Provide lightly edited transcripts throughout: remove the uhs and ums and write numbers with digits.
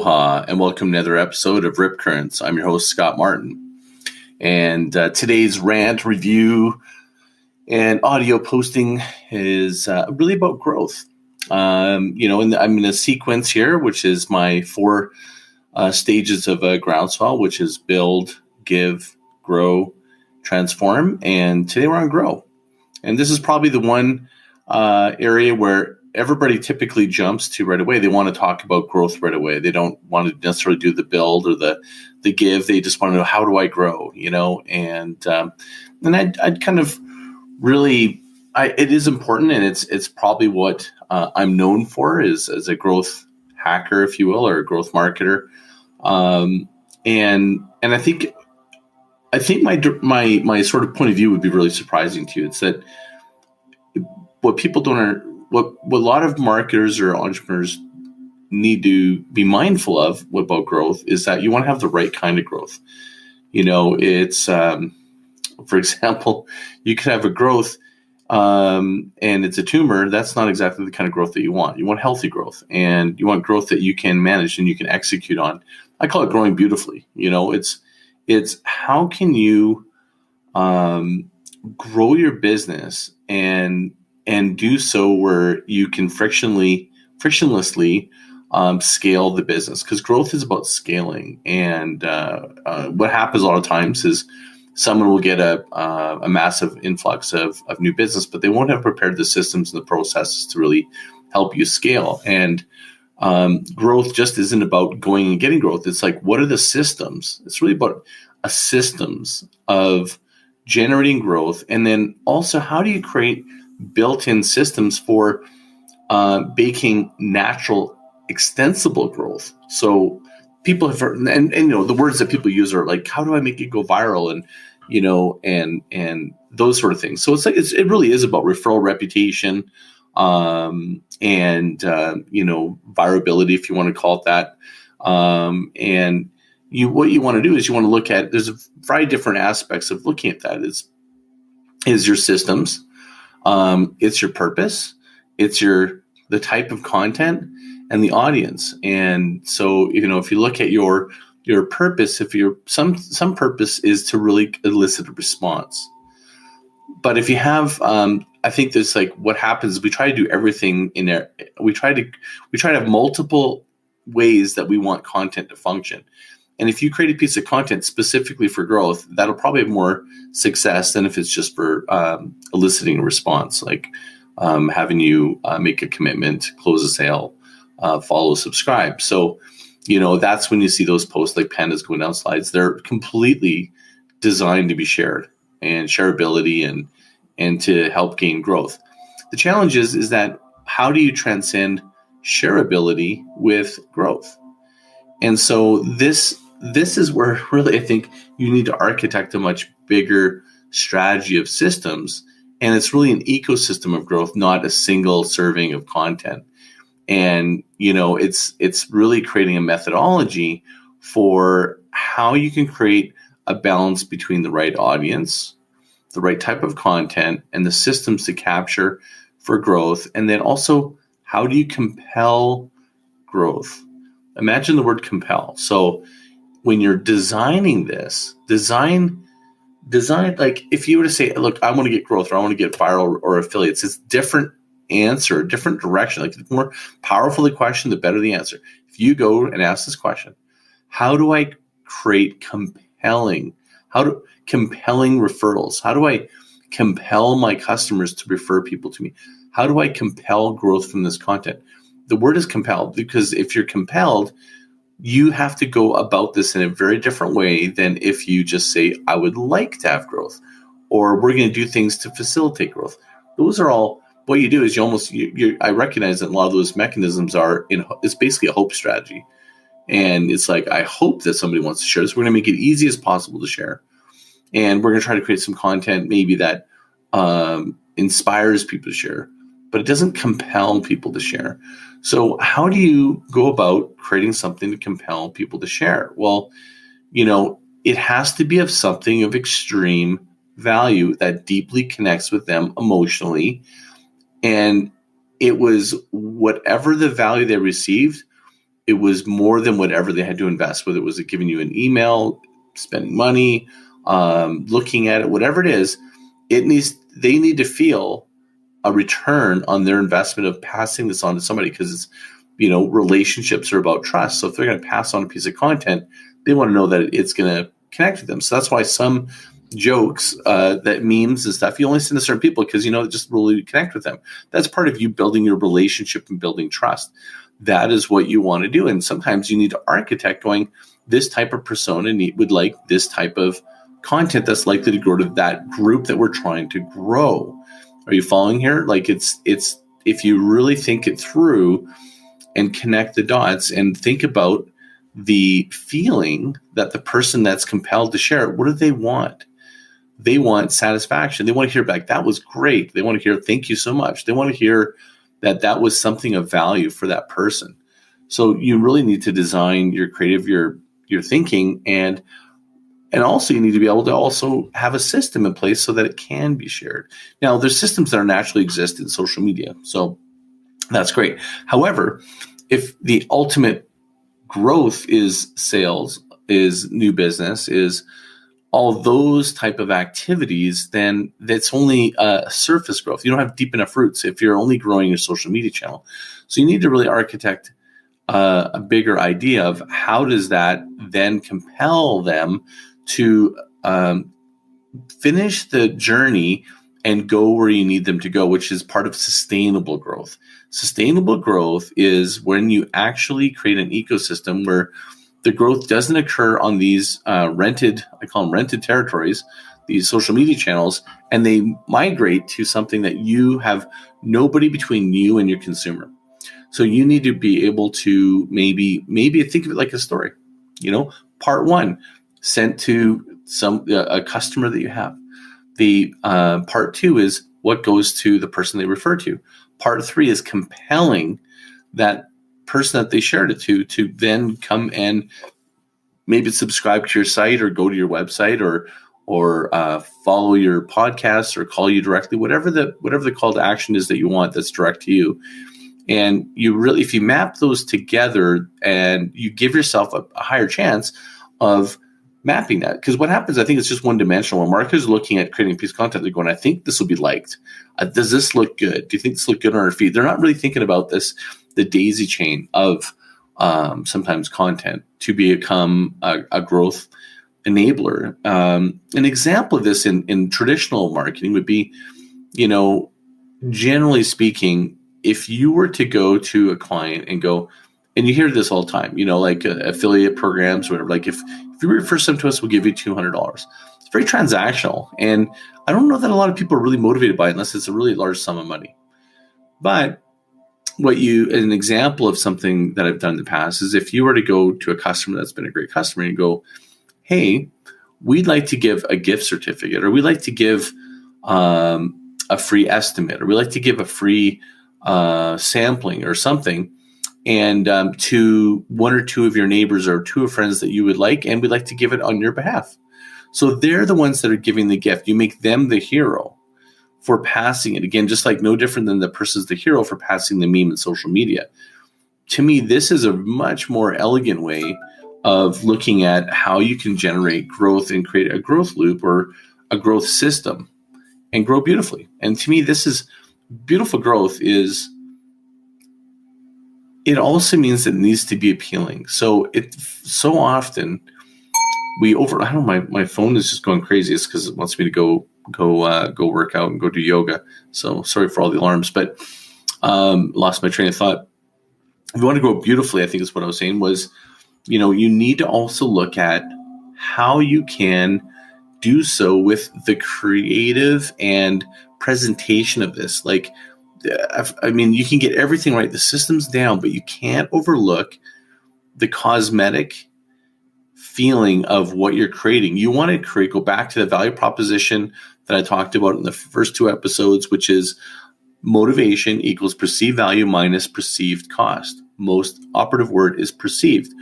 Aloha and welcome to another episode of Rip Currents. I'm your host, Scott Martin. And today's rant, review, and audio posting is really about growth. I'm in a sequence here, which is my four stages of a Groundswell, which is build, give, grow, transform. And today we're on grow. And this is probably the one area where everybody typically jumps to right away. They want to talk about growth right away. They don't want to necessarily do the build or the give. They just want to know, how do I grow? And I'd kind of really, it is important, and it's probably what I'm known for is as a growth hacker, if you will, or a growth marketer. And I think my sort of point of view would be really surprising to you. It's that what people don't what a lot of marketers or entrepreneurs need to be mindful of about growth is that you want to have the right kind of growth. It's for example, you could have a growth and it's a tumor. That's not exactly the kind of growth that you want. You want healthy growth, and you want growth that you can manage and you can execute on. I call it growing beautifully. It's how can you grow your business and do so where you can frictionlessly scale the business, because growth is about scaling. And what happens a lot of times is someone will get a massive influx of new business, but they won't have prepared the systems and the processes to really help you scale. And growth just isn't about going and getting growth. It's like, what are the systems? It's really about a systems of generating growth. And then also, how do you create built-in systems for baking natural, extensible growth? So people have heard, and the words that people use are like, how do I make it go viral? And those sort of things. So it's like, it really is about referral, reputation, and virability, if you want to call it that. What you want to do is you want to look at, there's a variety of different aspects of looking at that. Is your systems, it's your purpose, it's the type of content, and the audience. And so, if you look at your purpose, if some purpose is to really elicit a response. But if you have, I think there's like, what happens is we try to do everything in there. We try to have multiple ways that we want content to function. And if you create a piece of content specifically for growth, that'll probably have more success than if it's just for eliciting a response, like having you make a commitment, close a sale, follow, subscribe. So, that's when you see those posts like pandas going down slides. They're completely designed to be shared and shareability and to help gain growth. The challenge is that how do you transcend shareability with growth? And so this is where really I think you need to architect a much bigger strategy of systems. And it's really an ecosystem of growth, not a single serving of content. And, it's really creating a methodology for how you can create a balance between the right audience, the right type of content, and the systems to capture for growth. And then also, how do you compel growth? Imagine the word compel. So when you're designing this, design like, if you were to say, look, I want to get growth, or I want to get viral or affiliates, it's different answer, different direction. Like, the more powerful the question, the better the answer. If you go and ask this question, how do I create compelling referrals? How do I compel my customers to refer people to me? How do I compel growth from this content? The word is compelled, because if you're compelled, you have to go about this in a very different way than if you just say, I would like to have growth, or we're going to do things to facilitate growth. Those are all, what you do is I recognize that a lot of those mechanisms it's basically a hope strategy. And it's like, I hope that somebody wants to share this. We're going to make it easy as possible to share. And we're going to try to create some content maybe that inspires people to share, but it doesn't compel people to share. So how do you go about creating something to compel people to share? Well, it has to be of something of extreme value that deeply connects with them emotionally. And it was whatever the value they received, it was more than whatever they had to invest, whether it was giving you an email, spending money, looking at it, whatever it is, they need to feel a return on their investment of passing this on to somebody, because it's, relationships are about trust. So if they're going to pass on a piece of content, they want to know that it's going to connect with them. So that's why some jokes, that memes and stuff, you only send to certain people because just really connect with them. That's part of you building your relationship and building trust. That is what you want to do. And sometimes you need to architect going, this type of persona would like this type of content that's likely to grow to that group that we're trying to grow. Are you following here? Like it's if you really think it through and connect the dots and think about the feeling that the person that's compelled to share it, what do they want? They want satisfaction. They want to hear back, that was great. They want to hear, thank you so much. They want to hear that was something of value for that person. So you really need to design your creative, your thinking, and also you need to be able to also have a system in place so that it can be shared. Now, there's systems that are naturally exist in social media, so that's great. However, if the ultimate growth is sales, is new business, is all those type of activities, then that's only surface growth. You don't have deep enough roots if you're only growing your social media channel. So you need to really architect a bigger idea of how does that then compel them to finish the journey and go where you need them to go, which is part of sustainable growth. Sustainable growth is when you actually create an ecosystem where the growth doesn't occur on these I call them rented territories, these social media channels, and they migrate to something that you have nobody between you and your consumer. So you need to be able to maybe think of it like a story. Part one, sent to a customer that you have. The part two is what goes to the person they refer to. Part three is compelling that person that they shared it to then come and maybe subscribe to your site or go to your website or follow your podcast or call you directly, whatever the call to action is that you want that's direct to you. And you really, if you map those together and you give yourself a higher chance of mapping that, because what happens, I think it's just one dimensional. When marketers are looking at creating a piece of content, they're going, I think this will be liked. Does this look good? Do you think this look good on our feed? They're not really thinking about this, the daisy chain of sometimes content to become a growth enabler. An example of this in traditional marketing would be, generally speaking, if you were to go to a client and go, and you hear this all the time, like affiliate programs, or whatever, like if you refer something to us, we'll give you $200. It's very transactional. And I don't know that a lot of people are really motivated by it unless it's a really large sum of money. But an example of something that I've done in the past is if you were to go to a customer that's been a great customer and go, hey, we'd like to give a gift certificate, or we'd like to give a free estimate, or we'd like to give a free sampling or something, and to one or two of your neighbors or two of friends that you would like, and we'd like to give it on your behalf. So they're the ones that are giving the gift. You make them the hero for passing it. Again, just like no different than the person's the hero for passing the meme in social media. To me, this is a much more elegant way of looking at how you can generate growth and create a growth loop or a growth system and grow beautifully. And to me, this is beautiful growth it also means that it needs to be appealing. So so often I don't know, my phone is just going crazy. It's because it wants me to go work out and go do yoga. So sorry for all the alarms, but lost my train of thought. If you want to grow beautifully, I think is what I was saying was, you need to also look at how you can do so with the creative and presentation of this. Like, you can get everything right, the system's down, but you can't overlook the cosmetic feeling of what you're creating. You want to go back to the value proposition that I talked about in the first two episodes, which is motivation equals perceived value minus perceived cost. Most operative word is perceived.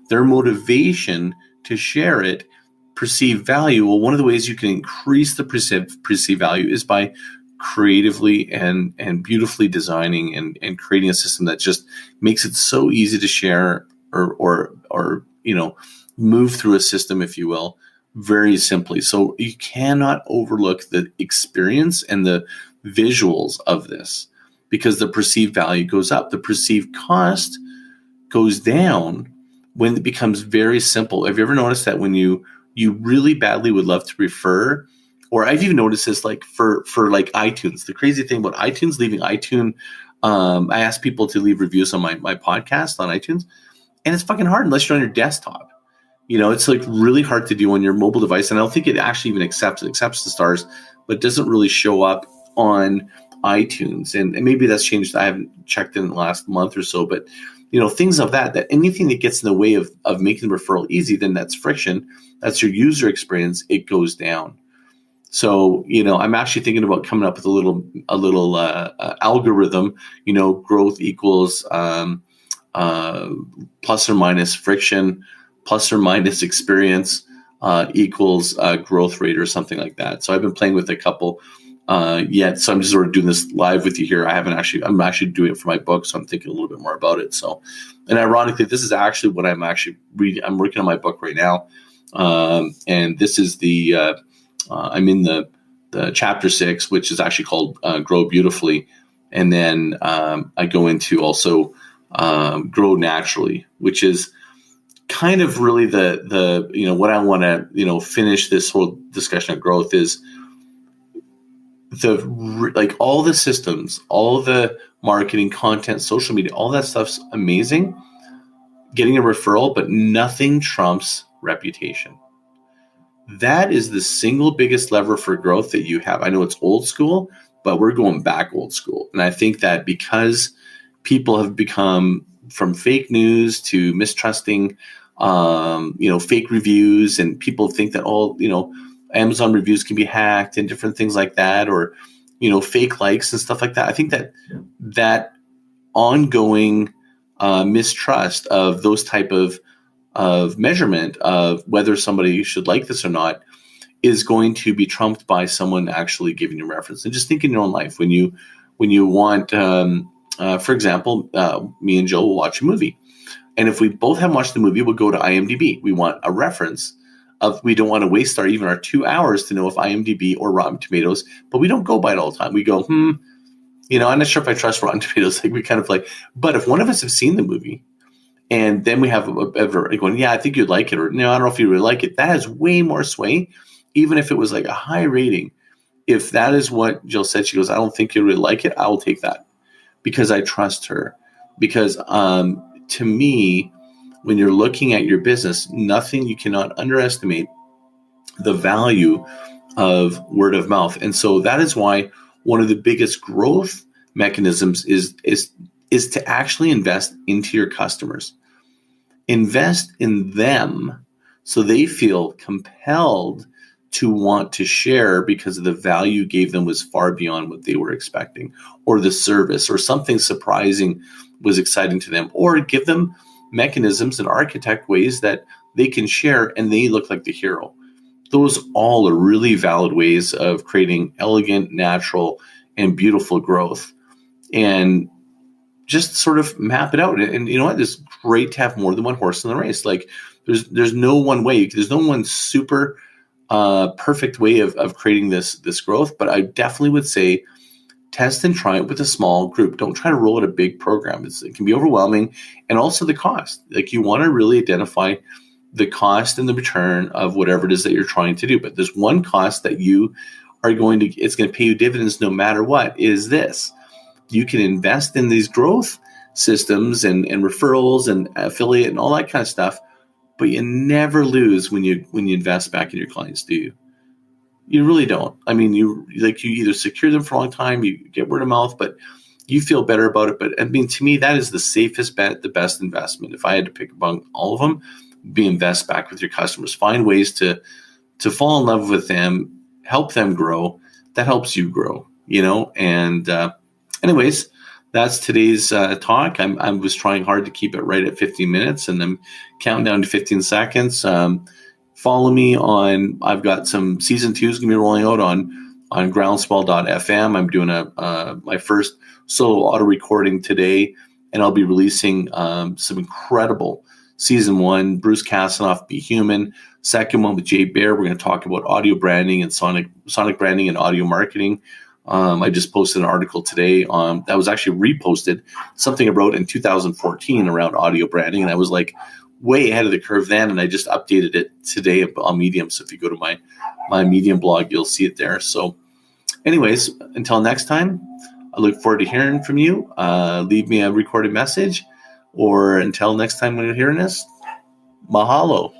Their motivation to share it, perceived value. Well, one of the ways you can increase the perceived value is by creatively and beautifully designing and creating a system that just makes it so easy to share or move through a system, if you will, very simply. So you cannot overlook the experience and the visuals of this, because the perceived value goes up. The perceived cost goes down when it becomes very simple. Have you ever noticed that when you really badly would love to refer, or I've even noticed this like for like iTunes, the crazy thing about iTunes, leaving iTunes, I ask people to leave reviews on my podcast on iTunes, and it's fucking hard unless you're on your desktop. It's like really hard to do on your mobile device. And I don't think it actually even accepts the stars, but doesn't really show up on iTunes. And maybe that's changed. I haven't checked in the last month or so, but things of that anything that gets in the way of making the referral easy, then that's friction. That's your user experience. It goes down. So, I'm actually thinking about coming up with a little algorithm, growth equals plus or minus friction, plus or minus experience equals growth rate or something like that. So I've been playing with a couple yet. So I'm just sort of doing this live with you here. I'm actually doing it for my book. So I'm thinking a little bit more about it. So, and ironically, this is actually what I'm actually reading. I'm working on my book right now. And this is I'm in the chapter 6, which is actually called Grow Beautifully. And then I go into also Grow Naturally, which is kind of really the what I want to finish this whole discussion of growth is all the systems, all the marketing, content, social media, all that stuff's amazing, getting a referral, but nothing trumps reputation. That is the single biggest lever for growth that you have. I know it's old school, but we're going back old school. And I think that because people have become, from fake news to mistrusting, fake reviews, and people think that Amazon reviews can be hacked and different things like that, or, fake likes and stuff like that. I think that ongoing mistrust of those type of measurement of whether somebody should like this or not is going to be trumped by someone actually giving you a reference. And just think in your own life, when you want, for example, me and Joe will watch a movie. And if we both haven't watched the movie, we'll go to IMDb. We want a reference we don't want to waste our 2 hours to know if IMDb or Rotten Tomatoes, but we don't go by it all the time. We go, I'm not sure if I trust Rotten Tomatoes. We kind of but if one of us have seen the movie, and then we have going, yeah, I think you'd like it, or no, I don't know if you really like it. That has way more sway, even if it was like a high rating. If that is what Jill said, she goes, I don't think you really like it, I will take that because I trust her. Because to me, when you're looking at your business, you cannot underestimate the value of word of mouth. And so that is why one of the biggest growth mechanisms is to actually invest into your customers. Invest in them so they feel compelled to want to share because of the value you gave them was far beyond what they were expecting, or the service or something surprising was exciting to them, or give them mechanisms and architect ways that they can share and they look like the hero. Those all are really valid ways of creating elegant, natural, and beautiful growth. And just sort of map it out. And you know what? It's great to have more than one horse in the race. Like there's no one way. There's no one super perfect way of creating this growth. But I definitely would say test and try it with a small group. Don't try to roll out a big program. It can be overwhelming. And also the cost. Like you want to really identify the cost and the return of whatever it is that you're trying to do. But there's one cost that you are it's going to pay you dividends no matter what, is this. You can invest in these growth systems and referrals and affiliate and all that kind of stuff, but you never lose when you invest back in your clients, do you? You really don't. I mean, you either secure them for a long time, you get word of mouth, but you feel better about it. But I mean, to me, that is the safest bet, the best investment. If I had to pick among all of them, invest back with your customers. Find ways to fall in love with them, help them grow. That helps you grow, and anyways, that's today's talk. I was trying hard to keep it right at 15 minutes, and I'm counting down to 15 seconds. Follow me on. I've got some season 2 is going to be rolling out on groundswell.fm. I'm doing my first solo auto recording today, and I'll be releasing some incredible Season 1, Bruce Kasanoff, Be Human. Second one with Jay Baer, we're going to talk about audio branding and sonic branding and audio marketing. I just posted an article today that was actually reposted, something I wrote in 2014 around audio branding, and I was like way ahead of the curve then, and I just updated it today on Medium. So if you go to my Medium blog, you'll see it there. So anyways, until next time, I look forward to hearing from you. Leave me a recorded message, or until next time when you're hearing this, mahalo.